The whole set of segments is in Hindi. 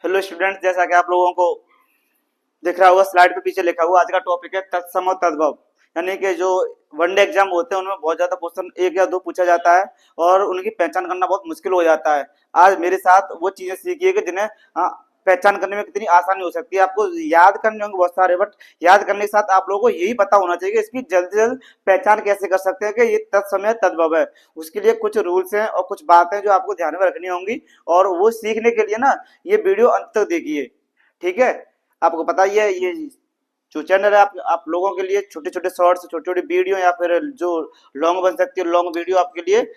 हेलो स्टूडेंट्स, जैसा कि आप लोगों को दिख रहा होगा स्लाइड पे पीछे लिखा हुआ, आज का टॉपिक है तत्सम और तद्भव। यानी कि जो वनडे एग्जाम होते हैं उनमें बहुत ज्यादा क्वेश्चन एक या दो पूछा जाता है और उनकी पहचान करना बहुत मुश्किल हो जाता है। आज मेरे साथ वो चीजें सीखिए कि जिन्हें पहचान करने में कितनी आसानी हो सकती है। आपको याद करने होंगे बहुत सारे, बट याद करने के साथ आप लोगों को यही पता होना चाहिए कि इसकी जल्द से जल्द पहचान कैसे कर सकते हैं कि ये तत्सम है तद्भव है। उसके लिए कुछ रूल्स हैं और कुछ बातें जो आपको ध्यान में रखनी होंगी, और वो सीखने के लिए ना ये वीडियो अंत तक देखिए, ठीक है। आपको पता ही है ये जो चैनल है आप लोगों के लिए छोटे छोटे शॉर्ट्स, छोटी छोटी वीडियो या फिर जो लॉन्ग बन सकती है लॉन्ग वीडियो आपके लिए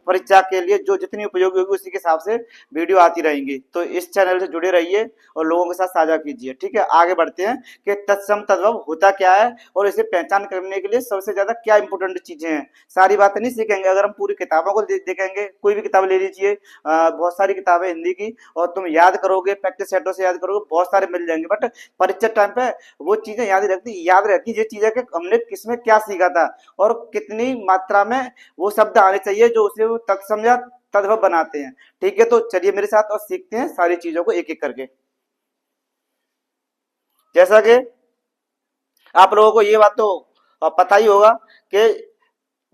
परीक्षा के लिए जो जितनी उपयोगी होगी उसी के हिसाब से वीडियो आती रहेंगी। तो इस चैनल से जुड़े रहिए और लोगों के साथ साझा कीजिए, ठीक है। आगे बढ़ते हैं कि तत्सम तद्भव होता क्या है और इसे पहचान करने के लिए सबसे ज्यादा क्या इंपोर्टेंट चीजें हैं। सारी बातें नहीं सीखेंगे, अगर हम पूरी किताबों को देखेंगे, कोई भी किताब ले लीजिए, बहुत सारी किताबें हिंदी की, और तुम याद करोगे, प्रैक्टिस सेटों से याद करोगे, बहुत सारे मिल जाएंगे, बट परीक्षा टाइम पे वो चीजें याद रहती ये चीजें कि हमने किसमें क्या सीखा था और कितनी मात्रा में वो शब्द आने चाहिए जो उसे वो तत्सम या तद्भव बनाते हैं। ठीक है, तो चलिए मेरे साथ और सीखते हैं सारी चीजों को एक एक करके। जैसा कि आप लोगों को ये बात तो पता ही होगा कि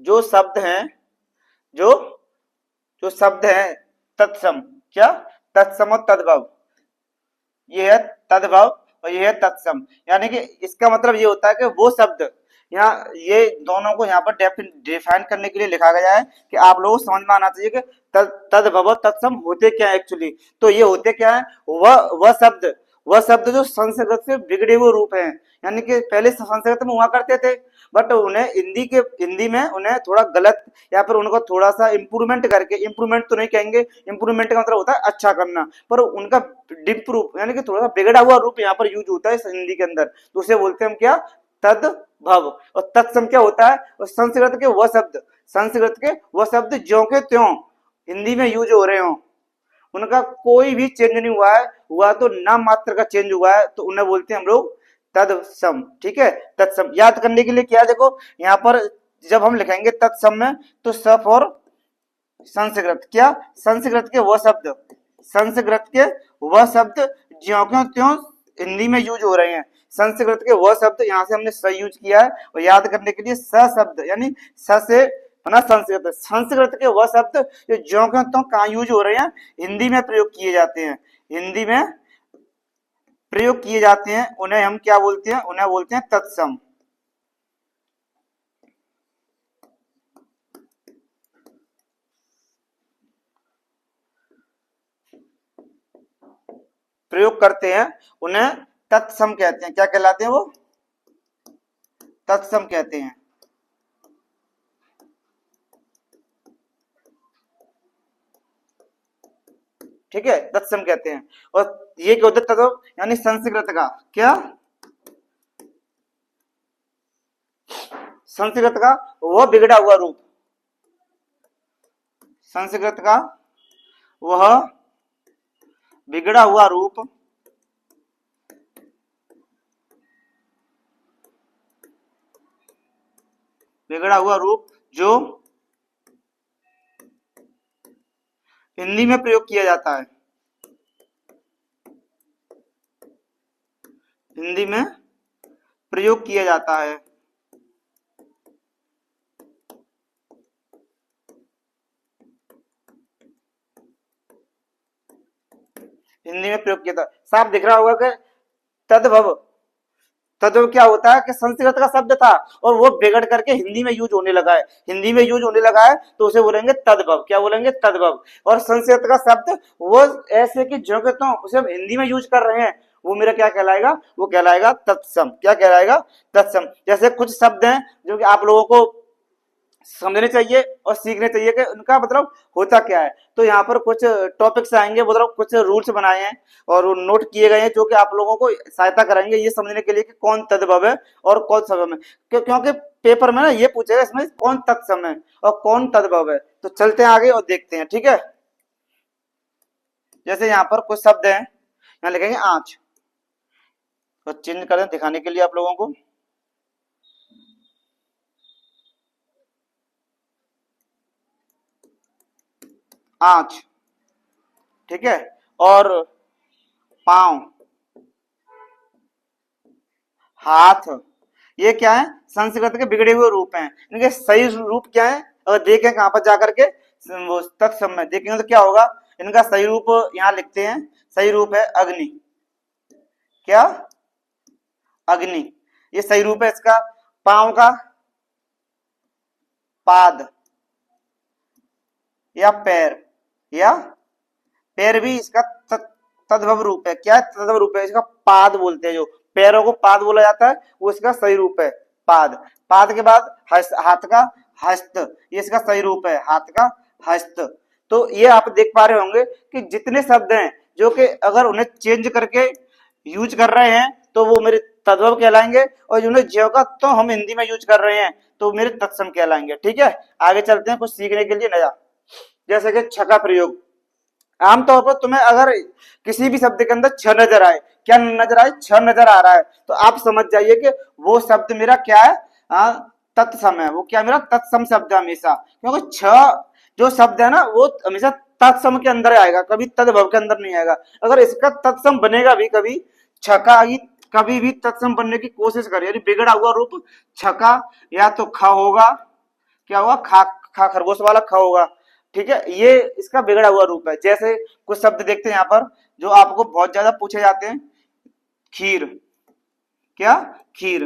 जो शब्द हैं, जो जो शब्द हैं तत्सम, क्या तत्सम और तद्भव, ये है तद्भव और ये है तत्सम। यानी कि इसका मतलब ये होता है कि वो शब्द, यहाँ ये दोनों को यहाँ पर डिफाइन करने के लिए लिखा गया है कि आप लोगों को समझ में आना चाहिए कि तद्भव और तत्सम होते क्या है एक्चुअली। तो ये होते क्या है, वह शब्द जो संस्कृत से बिगड़े हुए रूप हैं। यानी कि पहले संस्कृत में हुआ करते थे, बट उन्हें हिंदी में उन्हें थोड़ा गलत या फिर उनको थोड़ा सा इम्प्रूवमेंट करके, इम्प्रूवमेंट तो नहीं कहेंगे, इम्प्रूवमेंट का मतलब होता है अच्छा करना, पर उनका डिप्रूव यानी कि थोड़ा सा बिगड़ा हुआ रूप यहाँ पर यूज होता है इस हिंदी के अंदर, तो उसे बोलते हैं हम क्या, तद्भव। और तत्सम क्या होता है, और संस्कृत के वह शब्द ज्यों के त्यों हिंदी में यूज हो रहे हो, उनका कोई भी चेंज नहीं हुआ तो नाम मात्र का चेंज हुआ है, तो उन्हें बोलते हैं हम लोग तत्सम। ठीक है, तत्सम याद करने के लिए क्या है, देखो यहाँ पर जब हम लिखेंगे तत्सम में, तो स फॉर संस्कृत, क्या संस्कृत के वह शब्द, संस्कृत के वह शब्द ज्यों क्यों त्यों हिंदी में यूज हो रहे हैं। संस्कृत के वह शब्द, यहाँ से हमने स यूज किया है, और याद करने के लिए स शब्द यानी स से बना संस्कृत, संस्कृत के वह शब्द जो ज्यों क्यों त्यों कहाँ यूज हो रहे हैं, हिंदी में प्रयोग किए जाते हैं, हिंदी में प्रयोग किए जाते हैं, उन्हें हम क्या बोलते हैं, उन्हें बोलते हैं तत्सम। प्रयोग करते हैं उन्हें तत्सम कहते हैं। क्या कहलाते हैं वो, तत्सम कहते हैं। ठीक है, तत्सम कहते हैं। और ये क्या होता है, तत्व यानी संस्कृत का क्या, संस्कृत का वह बिगड़ा हुआ रूप, संस्कृत का वह बिगड़ा हुआ रूप, बिगड़ा हुआ रूप जो हिंदी में प्रयोग किया जाता है, हिंदी में प्रयोग किया जाता है। हिंदी में प्रयोग किया था, साफ दिख रहा होगा कि तद्भव, तद्भव क्या होता है कि संस्कृत का शब्द था और वो बिगड़ करके हिंदी में यूज होने लगा है, हिंदी में यूज होने लगा है तो उसे बोलेंगे तद्भव। क्या बोलेंगे, तद्भव। और संस्कृत का शब्द वो ऐसे कि जो कहता हूं उसे हम हिंदी में यूज कर रहे हैं, वो मेरा क्या कहलाएगा, वो कहलाएगा तत्सम। क्या कहलाएगा, तत्सम। जैसे कुछ शब्द हैं जो कि आप लोगों को समझने चाहिए और सीखने चाहिए कि उनका मतलब होता क्या है। तो यहाँ पर कुछ टॉपिक्स आएंगे, मतलब कुछ रूल्स बनाए हैं और वो नोट किए गए हैं जो कि आप लोगों को सहायता करेंगे ये समझने के लिए कि कौन तद्भव है और कौन सभव है। क्योंकि पेपर में ना ये पूछेगा इसमें कौन तत्सम है और कौन तद्भव है। तो चलते हैं आगे और देखते हैं, ठीक है। जैसे यहाँ पर कुछ शब्द हैं, यहाँ लिखेंगे आंच, तो चेंज कर दें दिखाने के लिए आप लोगों को। आंच, ठीक है। और पांव, हाथ, ये क्या है, संस्कृत के बिगड़े हुए रूप हैं। इनके सही रूप क्या है, अगर देखें कहां पर जाकर के वो तत्सम में देखेंगे तो क्या होगा, इनका सही रूप यहां लिखते हैं। सही रूप है अग्नि, क्या, अग्नि, ये सही रूप है इसका। पांव का पाद या पैर, या पैर भी इसका तद्भव रूप है। क्या तद्भव रूप है इसका, पाद बोलते हैं। जो पैरों को पाद बोला जाता है वो इसका सही रूप है, पाद। पाद के बाद हाथ का हस्त, ये इसका सही रूप है, हाथ का हस्त। तो ये आप देख पा रहे होंगे कि जितने शब्द हैं जो कि अगर उन्हें चेंज करके यूज कर रहे हैं तो वो मेरे तद्भव कहलाएंगे, और जिन्हें ज्यों का तो हम हिंदी में यूज कर रहे हैं तो मेरे तत्सम कहलाएंगे। ठीक है, आगे चलते हैं कुछ सीखने के लिए नया। जैसे कि छ का प्रयोग, आमतौर पर तुम्हें अगर किसी भी शब्द के अंदर छ नजर आए, क्या नजर आए, छ नजर आ रहा है, तो आप समझ जाइए कि वो शब्द मेरा क्या है, तत्सम है। वो क्या, मेरा तत्सम शब्द है हमेशा, क्योंकि छ जो शब्द है ना वो हमेशा तत्सम के अंदर आएगा, कभी तद्भव के अंदर नहीं आएगा। अगर इसका तत्सम बनेगा भी कभी, छ का कभी भी तत्सम बनने की कोशिश करे, यानी बिगड़ा हुआ रूप छ का या तो ख होगा, क्या होगा, खा, खा खरगोश वाला ख होगा। ठीक है, ये इसका बिगड़ा हुआ रूप है। जैसे कुछ शब्द देखते हैं यहाँ पर जो आपको बहुत ज्यादा पूछे जाते हैं, खीर, क्या, खीर,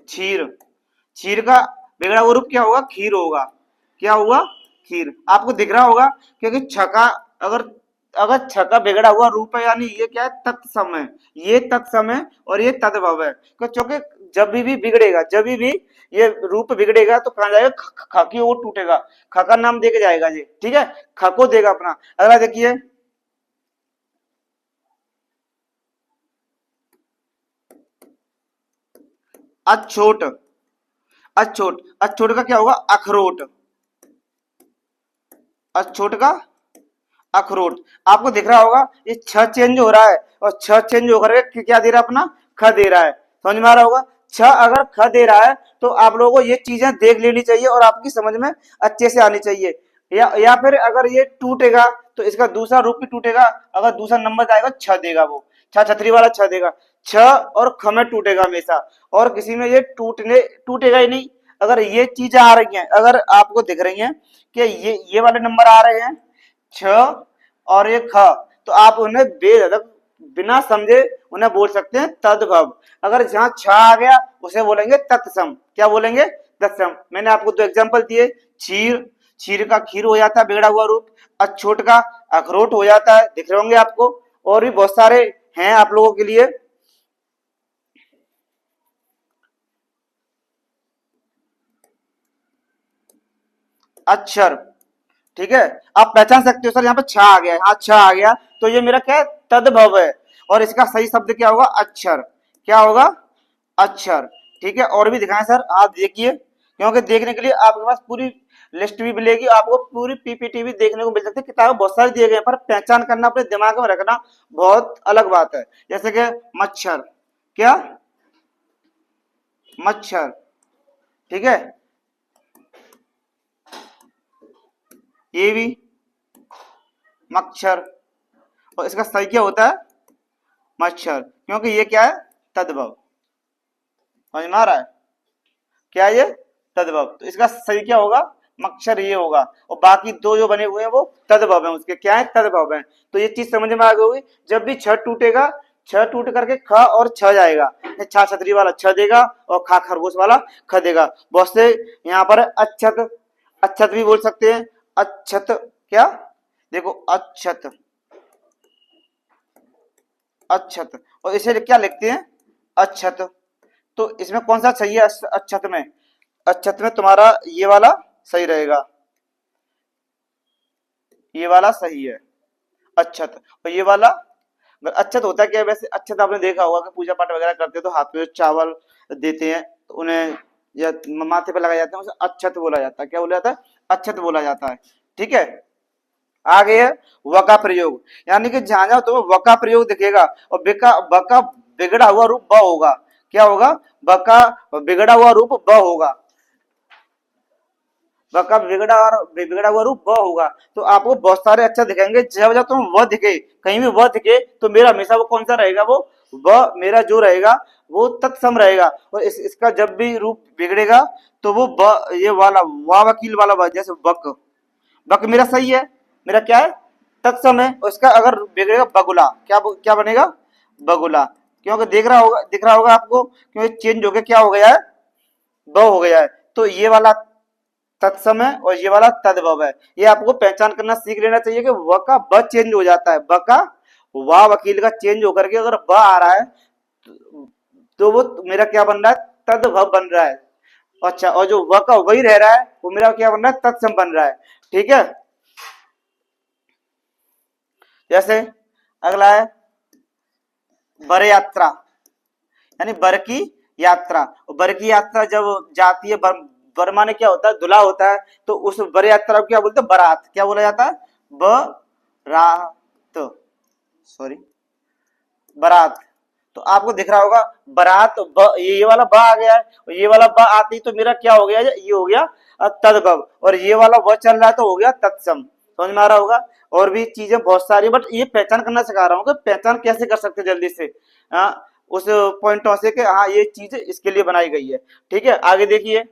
क्षीर, क्षीर का बिगड़ा हुआ रूप क्या होगा, खीर होगा। क्या हुआ, खीर। आपको दिख रहा होगा क्योंकि छका, अगर अगर छका बिगड़ा हुआ रूप है, यानी ये क्या है, तत्सम है। ये तत्सम है और ये तद्भव है, क्योंकि जब भी बिगड़ेगा, जब भी ये रूप बिगड़ेगा तो कहा जाएगा, ख की ओर टूटेगा, ख का नाम देके जाएगा जी। ठीक है, ख को देगा अपना। अगला देखिए, अछोट, अछोट, अछोट का क्या होगा, अखरोट, अछोट का अखरोट। आपको दिख रहा होगा ये छ चेंज हो रहा है, और छ चेंज होकर के क्या दे रहा है, अपना ख दे रहा है। समझ में आ रहा होगा, छ अगर ख दे रहा है तो आप लोगों को ये चीजें देख लेनी चाहिए और आपकी समझ में अच्छे से आनी चाहिए। या फिर अगर ये टूटेगा तो इसका दूसरा रूप भी टूटेगा। अगर दूसरा नंबर आएगा छ देगा, वो छ छतरी वाला छ देगा। छ और ख में टूटेगा हमेशा, और किसी में ये टूटेगा ही नहीं। अगर ये चीजें आ रही हैं, अगर आपको दिख रही हैं कि ये वाले नंबर आ रहे हैं, छ और ये ख, तो आप उन्हें बेधड़क बिना समझे उन्हें बोल सकते हैं तद्भव। अगर जहां छ आ गया उसे बोलेंगे तत्सम। क्या बोलेंगे, तत्सम। मैंने आपको दो एग्जांपल दिए, क्षीर, क्षीर का खीर हो जाता है बिगड़ा हुआ रूप, अछोट का अखरोट हो जाता है, दिख रहे होंगे आपको। और भी बहुत सारे हैं आप लोगों के लिए। अक्षर, ठीक है, आप पहचान सकते हो सर यहाँ पे छ आ गया, हाँ छ आ गया, तो ये मेरा क्या है, तद्भव है। और इसका सही शब्द क्या होगा, अक्षर। क्या होगा, अक्षर। ठीक है, और भी दिखाएं सर, आप देखिए, क्योंकि देखने के लिए आपके पास पूरी लिस्ट भी मिलेगी, आपको पूरी पीपीटी भी देखने को मिल सकती है। किताबें बहुत सारी दिए गए पर पहचान करना, अपने दिमाग में रखना बहुत अलग बात है। जैसे कि मच्छर, क्या, मच्छर, ठीक है, ये भी मच्छर, और इसका सही क्या होता है, मच्छर, क्योंकि ये क्या है, तद्भव। समझ में आ रहा है, क्या ये, तद्भव। तो इसका सही क्या होगा, मक्षर ये होगा, और बाकी दो जो बने हुए हैं वो तद्भव हैं, उसके क्या है, तद्भव हैं। तो ये चीज समझ में आ गई होगी। जब भी छ टूटेगा, छ टूट करके ख और छ जाएगा, छा छतरी वाला छ देगा और खा खरगोश वाला ख देगा। बहुत से यहाँ पर अच्छत, अच्छत भी बोल सकते हैं, अच्छत, क्या, देखो अच्छत, अच्छत, और इसे क्या लिखते हैं, अच्छत। तो इसमें कौन सा सही है, अच्छत में, अच्छत में तुम्हारा ये वाला सही रहेगा, ये वाला सही है, अच्छत। और ये वाला अच्छत होता है क्या है? वैसे अच्छत आपने देखा होगा कि पूजा पाठ वगैरह करते हैं तो हाथ में जो चावल देते हैं तो उन्हें या माथे पे लगाए जाते हैं, उसे अच्छत बोला जाता है। क्या बोला जाता है, अच्छत बोला जाता है। ठीक है, आगे है व का प्रयोग, यानी कि जहां जाओ तो व का प्रयोग दिखेगा, और ब का बिगड़ा हुआ रूप ब होगा। क्या होगा, ब का बिगड़ा हुआ रूप ब होगा। व का बिगड़ा और बिगड़ा हुआ रूप व होगा। तो आपको बहुत सारे अक्षर दिखेंगे, जब जब तुम व दिखे, कहीं भी व दिखे तो मेरा हमेशा वो कौन सा रहेगा, वो व मेरा जो रहेगा वो तत्सम रहेगा। और इसका जब भी रूप बिगड़ेगा तो वो ब ये वाला वा वकील वाला व, जैसे बक, बक मेरा सही है, मेरा क्या है, तत्सम है। और इसका अगर बिगड़ेगा बगुला, क्या बनेगा, बगुला। क्योंकि दिख रहा होगा आपको, क्योंकि चेंज हो गया, क्या हो गया है, ब हो गया है। तो ये वाला तत्सम है और ये वाला तद्भव है। ये आपको पहचान करना सीख लेना चाहिए कि व का ब चेंज हो जाता है, ब का वाह वकील का चेंज होकर के अगर ब आ रहा है तो वो मेरा क्या बन रहा है, तद्भव बन रहा है। अच्छा, और जो व का वही रह रहा है वो मेरा क्या बन रहा है, तत्सम बन रहा है। ठीक है। जैसे अगला है बर यात्रा, यानी बर की यात्रा। बर की यात्रा जब जाती है, बर माने क्या होता है, दुल्हा होता है। तो उस बर यात्रा को क्या बोलते हैं, बारात। क्या बोला जाता है, बरात, सॉरी, बारात। तो आपको दिख रहा होगा बारात, ये वाला ब आ गया है, और ये वाला ब आती तो मेरा क्या हो गया, ये हो गया तद्भव। और ये वाला व चल रहा है तो हो गया तत्सम। समझ में आ रहा होगा। और भी चीजें बहुत सारी, बट ये पहचान करना सिखा रहा हूँ कि पहचान कैसे कर सकते जल्दी से, उस पॉइंटों से कि हाँ ये चीज इसके लिए बनाई गई है। ठीक है, आगे देखिए।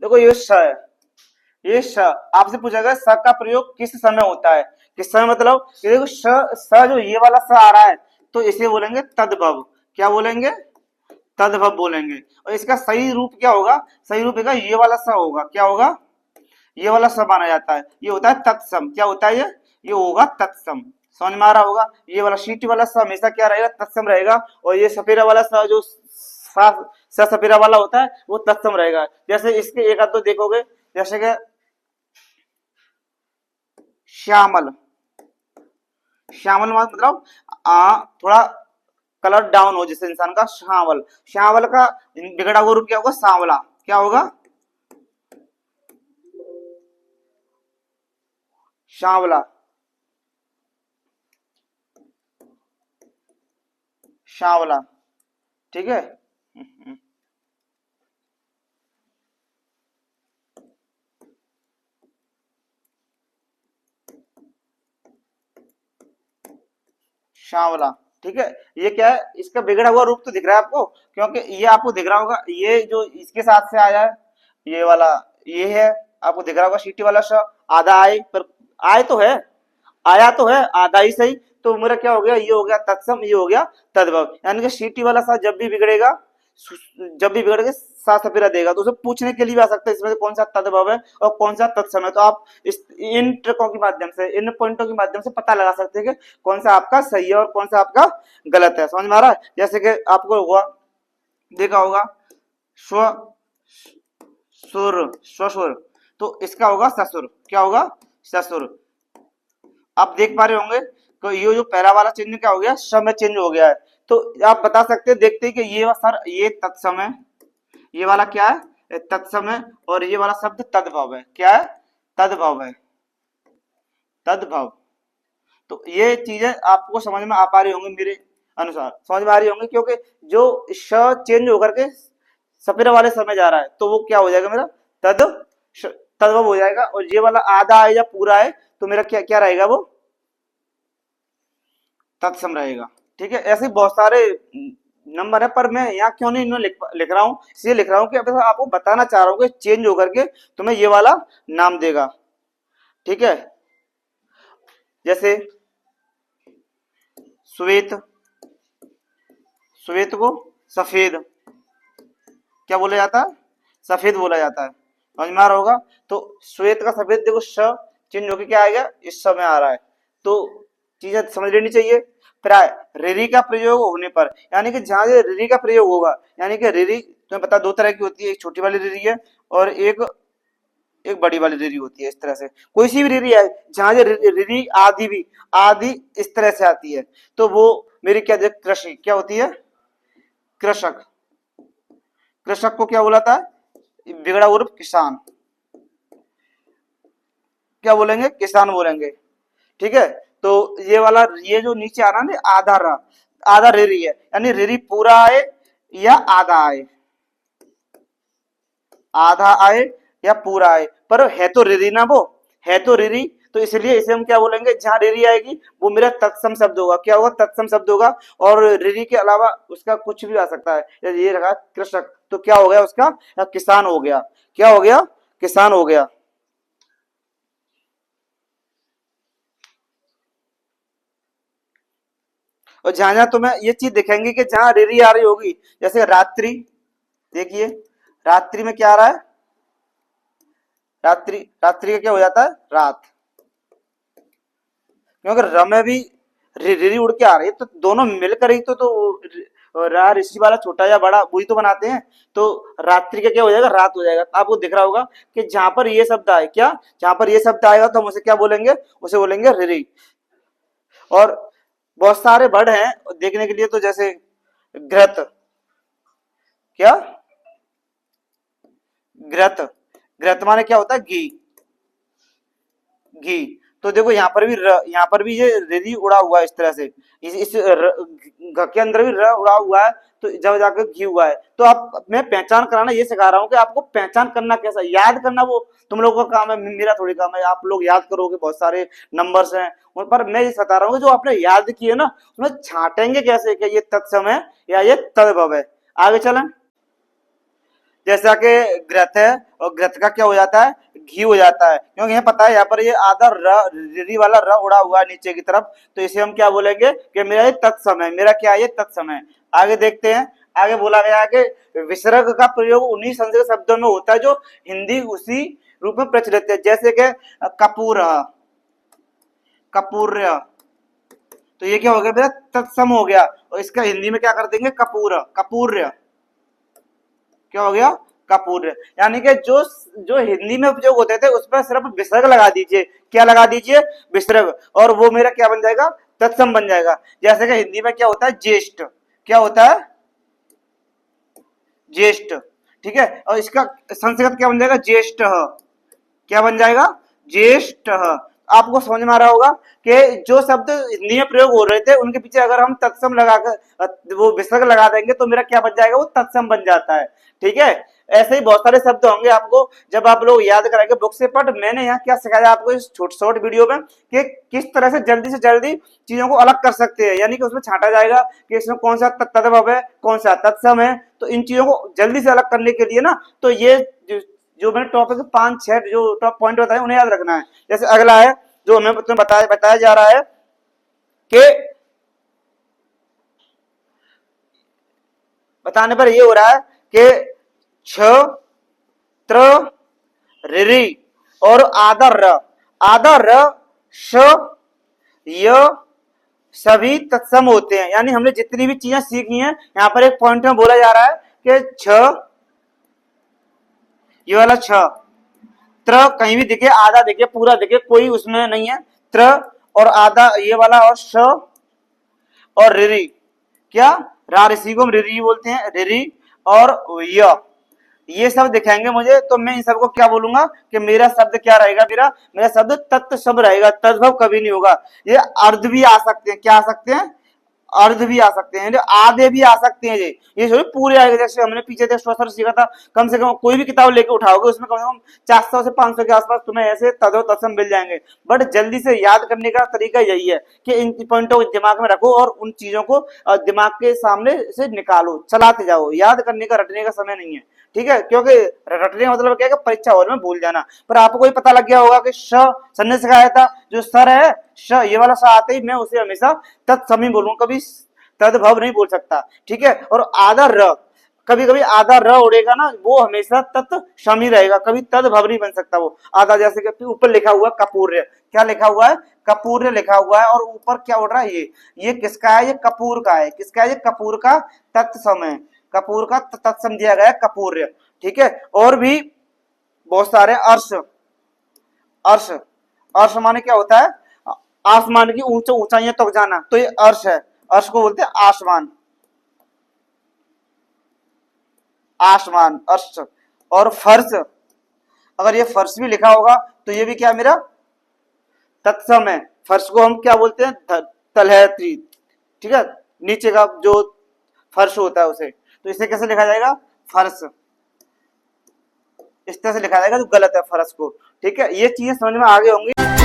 देखो ये श है, ये श आपसे पूछा गया स का प्रयोग किस समय होता है। किस समय मतलब ये देखो स जो ये वाला स आ रहा है तो इसे बोलेंगे तद्भव। क्या बोलेंगे, तद्भव बोलेंगे। और इसका सही रूप क्या होगा, सही रूप होगा ये वाला स होगा। क्या होगा, ये वाला स माना जाता है, ये होता है तत्सम। क्या होता है ये होगा तत्सम। समझ में आ रहा होगा। ये वाला शीटी वाला स हमेशा क्या रहेगा, तत्सम रहेगा। और ये सफेरा वाला स जो सफेरा वाला होता है वो तत्सम रहेगा। जैसे इसके एक आध तो देखोगे, जैसे कि श्यामल, श्यामल मतलब थोड़ा कलर डाउन हो जिससे इंसान का, श्यामल। श्यामल का बिगड़ा हुआ रूप क्या होगा, सांवला। क्या होगा, सांवला, सांवला। ठीक है। सांवला। ठीक है। ये क्या है, इसका बिगड़ा हुआ रूप तो दिख रहा है आपको, क्योंकि ये आपको दिख रहा होगा, ये जो इसके साथ से आया है, ये वाला ये है, आपको दिख रहा होगा सीटी वाला श, आधा आए पर आए तो है, आया तो है आधा ही सही। तो मेरा क्या हो गया, ये हो गया तत्सम, ये हो गया तद्भव। यानी कि सीटी वाला सा जब भी बिगड़ेगा, जब भी बिगड़ के सा सफेरा देगा तो उसे पूछने के लिए भी आ सकता है इसमें से कौन सा तद्भव है और कौन सा तत्सम है। तो आप इन ट्रिकों के माध्यम से, इन पॉइंटों के माध्यम से पता लगा सकते हैं कि कौन सा आपका सही है और कौन सा आपका गलत है। समझ में आ रहा है। जैसे कि आपको हुआ देखा होगा स्व सुर, स्वसुर, तो इसका होगा ससुर। क्या होगा, ससुर। आप देख पा रहे होंगे तो ये जो पहला वाला चिन्ह क्या हो गया, समय चेंज हो गया है। तो आप बता सकते हैं, देखते हैं कि ये सर ये तत्सम है, ये वाला क्या है, तत्सम है। और ये वाला शब्द तद्भव है। क्या है, तद्भव है, तद्भव। तो ये चीजें आपको समझ में आ पा रही होंगी, मेरे अनुसार समझ में आ रही होंगी। क्योंकि जो श चेंज होकर के सपेरा वाले समय जा रहा है तो वो क्या हो जाएगा मेरा, तद तद्भव हो जाएगा। और ये वाला आधा है या पूरा है तो मेरा क्या क्या रहेगा, वो तत्सम रहेगा। ठीक है। ऐसे बहुत सारे नंबर है, पर मैं यहाँ क्यों नहीं इन्हें लिख रहा हूँ, इसलिए लिख रहा हूँ कि अब आपको बताना चाह रहा हूँ कि चेंज होकर के तुम्हें ये वाला नाम देगा। ठीक है। जैसे श्वेत, श्वेत को सफेद क्या बोला जाता है, सफेद बोला जाता है। समझ में आ रहा होगा। तो श्वेत का सफेद देखो श चिन्ह होकर क्या आएगा, इस समय आ रहा है। तो चीजें समझ लेनी चाहिए। प्राय रिरी का प्रयोग होने पर, यानी कि जहां रिरी का प्रयोग होगा, यानी कि रिरी तुम्हें पता दो तरह की होती है, एक छोटी वाली रिरी है और एक एक बड़ी वाली रिरी होती है। इस तरह से कोई सी भी रिरी है जहां रिरी आदि भी आदि इस तरह से आती है तो वो मेरी क्या कृषि क्या होती है, कृषक, कृषक को क्या बोला था, बिगड़ा उर्फ किसान, क्या बोलेंगे, किसान बोलेंगे। ठीक है, तो ये वाला, ये जो नीचे आ रहा है ना, आधा रा, आधा रिरी है, यानी रिरी पूरा आए या आधा आए, आधा आए या पूरा आए, पर है तो रिरी ना, वो है तो रिरी, तो इसलिए इसे हम क्या बोलेंगे, जहां रिरी आएगी वो मेरा तत्सम शब्द होगा। क्या होगा, तत्सम शब्द होगा। और रिरी के अलावा उसका कुछ भी आ सकता है। ये रहा कृषक, तो क्या हो गया उसका, किसान हो गया। क्या हो गया, किसान हो गया। और जहां जहां तुम्हें ये चीज दिखेंगी कि जहां रिरी आ रही होगी, जैसे रात्रि, देखिए रात्रि में क्या आ रहा है, रात्रि, रात्रि का क्या हो जाता है, रात, क्योंकि र में भी रिरी उड़ के आ रही है, तो दोनों मिलकर ही तो रा ऋषि वाला छोटा या बड़ा वही तो बनाते हैं। तो रात्रि का क्या हो जाएगा, रात हो जाएगा। तो आपको दिख रहा होगा कि जहां पर ये शब्द आए, क्या, जहां पर ये शब्द आएगा तो हम उसे क्या बोलेंगे, उसे बोलेंगे रिरी। और बहुत सारे वर्ड हैं देखने के लिए, तो जैसे घृत, क्या, घृत, घृत माने क्या होता है, घी, घी। तो देखो यहाँ पर भी यहाँ पर भी ये रिरी उड़ा हुआ है इस तरह से, इस घ के अंदर भी र उड़ा हुआ है, तो जब जाकर घी हुआ है। तो आप, मैं पहचान कराना ये सिखा रहा हूँ कि आपको पहचान करना कैसा, याद करना वो तुम लोगों का काम है, मेरा थोड़ी काम है। आप लोग याद करोगे, बहुत सारे नंबर्स हैं उन पर, मैं ये बता रहा हूँ कि जो आपने याद किए ना, उसमें छाटेंगे कैसे कि ये तत्सम है या ये तद्भव है। आगे चलें, जैसा कि घृत है, और घृत का क्या हो जाता है, घी हो जाता है, क्योंकि यहाँ पता है यहाँ पर ये आधा रिरी वाला र उड़ा हुआ है नीचे की तरफ, तो इसे हम क्या बोलेंगे कि मेरा ये तत्सम है, मेरा क्या है, ये तत्सम है। आगे देखते हैं, आगे बोला गया है कि विसर्ग का प्रयोग उन्हीं संस्कृत शब्दों में होता है जो हिंदी उसी रूप में प्रचलित है, जैसे कि कपूर, कपूर्य, तो ये क्या हो गया मेरा तत्सम हो गया, और इसका हिंदी में क्या कर देंगे, कपूर, कपूर्य, क्या हो गया, कपूर। यानी कि जो जो हिंदी में उपयोग होते थे उस पर सिर्फ विसर्ग लगा दीजिए, क्या लगा दीजिए, विसर्ग, और वो मेरा क्या बन जाएगा, तत्सम बन जाएगा। जैसे कि हिंदी में क्या होता है, ज्येष्ठ, क्या होता है, ज्येष्ठ। ठीक है, और इसका संस्कृत क्या बन जाएगा, ज्येष्ठ, क्या बन जाएगा, ज्येष्ठ। आपको समझ में आ रहा होगा कि जो शब्द हिंदी में प्रयोग हो रहे थे उनके पीछे अगर हम तत्सम लगाकर वो विसर्ग लगा देंगे तो मेरा क्या बन जाएगा, वो तत्सम बन जाता है। ठीक है, ऐसे ही बहुत सारे शब्द होंगे आपको जब आप लोग याद कराएंगे बुक से। बट मैंने यहाँ क्या सिखाया आपको इस शॉर्ट वीडियो में कि किस तरह से जल्दी चीजों को अलग कर सकते हैं, यानी कि उसमें छांटा जाएगा कि इसमें कौन सा तद्भव है, कौन सा तत्सम है। तो इन चीजों को जल्दी से अलग करने के लिए ना, तो ये जो मैंने टॉपिक 5-6 जो टॉप पॉइंट बताए उन्हें याद रखना है। जैसे अगला है जो हमें तुम्हें बताया जा रहा है कि बताने पर ये हो रहा है कि छ, त्र, रिरी और आधा र, श, य सभी तत्सम होते हैं। यानी हमने जितनी भी चीजें सीखी हैं, यहाँ पर एक पॉइंट में बोला जा रहा है कि छ, ये वाला छ, त्र कहीं भी दिखे, आधा दिखे, पूरा दिखे, कोई उसमें नहीं है, त्र और आधा ये वाला, और श और रिरी, क्या, रा ऋषि को हम रिरी बोलते हैं, रिरी और ये सब दिखाएंगे मुझे, तो मैं इन सबको क्या बोलूंगा कि मेरा शब्द क्या रहेगा, मेरा मेरा शब्द तत्व शब्द रहेगा, तद्भव कभी नहीं होगा। ये अर्ध भी आ सकते हैं, क्या आ सकते हैं, अर्ध भी आ सकते हैं, आधे भी आ सकते हैं। ये जो पूरे आएगा, जैसे हमने पीछे श्वसर सीखा था, कम से कम कोई भी किताब लेके उठाओगे उसमें कम से कम 400 से 500 के आसपास तुम्हें ऐसे तदो तत्सम मिल जाएंगे। बट जल्दी से याद करने का तरीका यही है कि इन पॉइंटों को दिमाग में रखो और उन चीजों को दिमाग के सामने से निकालो, चलाते जाओ। याद करने का, रटने का समय नहीं है, ठीक है, क्योंकि रटने का मतलब क्या है कि परीक्षा हॉल में भूल जाना। पर आपको ही पता लग गया होगा कि श सर ने सिखाया था, जो सर है श, ये वाला स आते ही मैं उसे हमेशा तत्समी बोलूंगा, कभी तद्भव नहीं बोल सकता। ठीक है, और आधा र, कभी कभी आधा र उड़ेगा ना, वो हमेशा तत्समी रहेगा, कभी तद्भव नहीं बन सकता वो आधा। जैसे कि ऊपर लिखा हुआ कपूर्य, क्या लिखा हुआ है, कपूर्य लिखा हुआ है, और ऊपर क्या उड़ रहा है, ये किसका है, ये कपूर का है, किसका है, ये कपूर का तत्सम है, कपूर का तत्सम दिया गया है, कपूर्य। ठीक है, और भी बहुत सारे अर्श, अर्श, अर्श माने क्या होता है, आसमान की ऊंचाइयों तक जाना, तो ये अर्श है, अर्श को बोलते हैं आसमान। आसमान, अर्श। और फर्श, अगर ये फर्श भी लिखा होगा तो ये भी क्या मेरा तत्सम है। फर्श को हम क्या बोलते हैं, तलहटी, ठीक है, नीचे का जो फर्श होता है उसे, तो इसे कैसे लिखा जाएगा, फर्श। इस तरह से लिखा जाएगा तो गलत है फर्श को, ठीक है। ये चीजें समझ में आ गई होंगी।